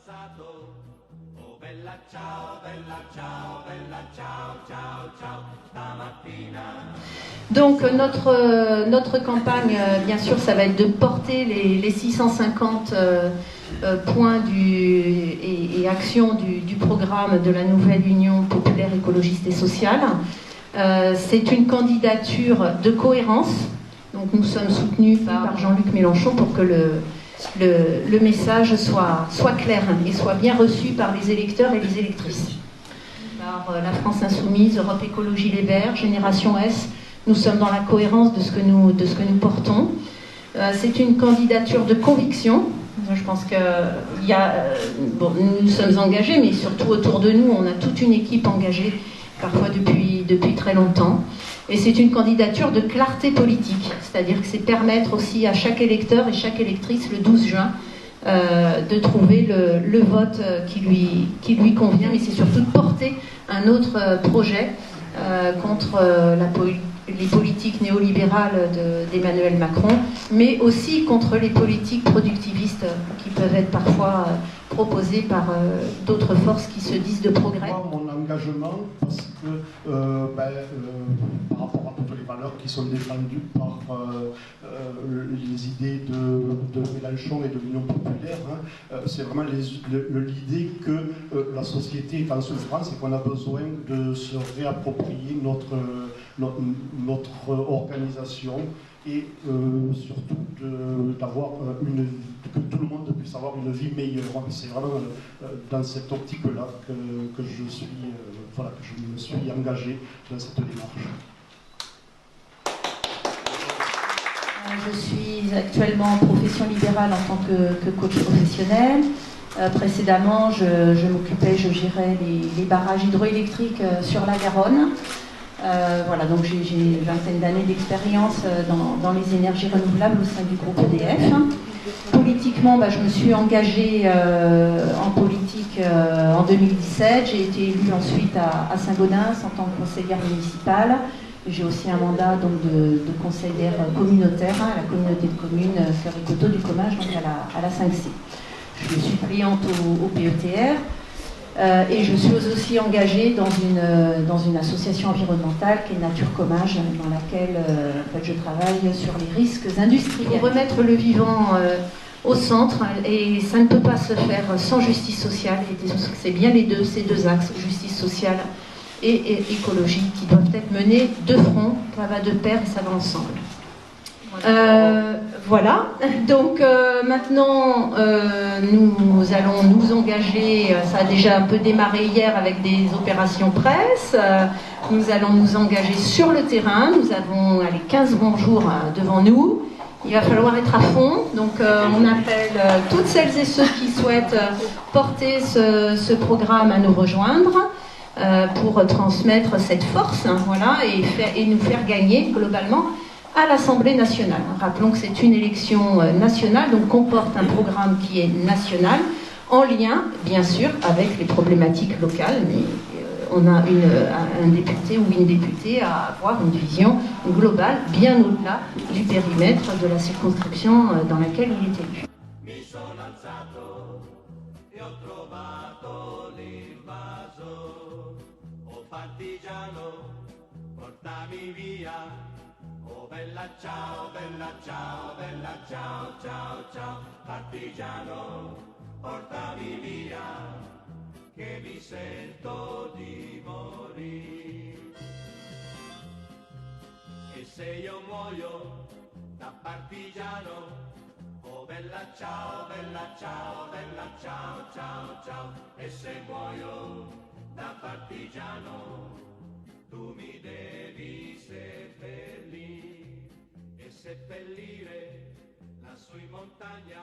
alzato. Oh bella ciao, bella ciao, bella ciao, ciao, ciao, stamattina. Donc notre campagne, bien sûr, ça va être de porter les 650 points et actions du programme de la nouvelle Union populaire écologiste et sociale. C'est une candidature de cohérence. Donc nous sommes soutenus par Jean-Luc Mélenchon pour que le message soit clair et soit bien reçu par les électeurs et les électrices. Par la France Insoumise, Europe Écologie Les Verts, Génération S, nous sommes dans la cohérence de ce que nous portons. C'est une candidature de conviction. Je pense que nous sommes engagés, mais surtout autour de nous, on a toute une équipe engagée, parfois depuis très longtemps. Et c'est une candidature de clarté politique, c'est-à-dire que c'est permettre aussi à chaque électeur et chaque électrice, le 12 juin, de trouver le vote qui lui convient, mais c'est surtout de porter un autre projet contre les politiques néolibérales d'Emmanuel Macron, mais aussi contre les politiques productivistes qui peuvent être parfois proposées par d'autres forces qui se disent de progrès. Mon engagement, parce que par rapport à toutes les valeurs qui sont défendues par les idées de Mélenchon et de l'Union populaire, c'est vraiment l'idée que la société est en souffrance et qu'on a besoin de se réapproprier notre organisation et surtout d'avoir que tout le monde puisse avoir une vie meilleure. C'est vraiment dans cette optique-là que je me suis engagé dans cette démarche. Je suis actuellement en profession libérale en tant que coach professionnel. Précédemment, je gérais les barrages hydroélectriques sur la Garonne. Voilà, donc j'ai une vingtaine d'années d'expérience dans les énergies renouvelables au sein du groupe EDF. Politiquement, je me suis engagée en politique en 2017. J'ai été élue ensuite à Saint-Gaudens en tant que conseillère municipale. J'ai aussi un mandat donc, de conseillère communautaire à la communauté de communes Fleury-Coteaux du Comminges, donc à la 5C. Je suis suppléante au PETR. Et je suis aussi engagée dans une association environnementale qui est Nature Comminges, dans laquelle je travaille sur les risques industriels. Pour remettre le vivant au centre, et ça ne peut pas se faire sans justice sociale, et c'est bien ces deux axes, justice sociale et écologie, qui doivent être menés de front, ça va de pair et ça va ensemble. Voilà, donc maintenant nous allons nous engager, ça a déjà un peu démarré hier avec des opérations presse, nous allons nous engager sur le terrain, nous avons 15 bons jours devant nous, il va falloir être à fond, donc on appelle toutes celles et ceux qui souhaitent porter ce programme à nous rejoindre pour transmettre cette force, voilà, et nous faire gagner globalement à l'Assemblée nationale. Rappelons que c'est une élection nationale, donc comporte un programme qui est national, en lien, bien sûr, avec les problématiques locales, mais on a un député ou une députée à avoir une vision globale, bien au-delà du périmètre de la circonscription dans laquelle il est élu. Mi sono alzato e ho trovato l'invaso. Oh partigiano, portami via. Oh bella ciao, bella ciao, bella ciao, ciao, ciao. Partigiano, portami via, che mi sento di morire. E se io muoio da partigiano, oh bella ciao, bella ciao, bella ciao, ciao, ciao. E se muoio da partigiano, tu mi devi seppellire, e seppellire lassù in montagna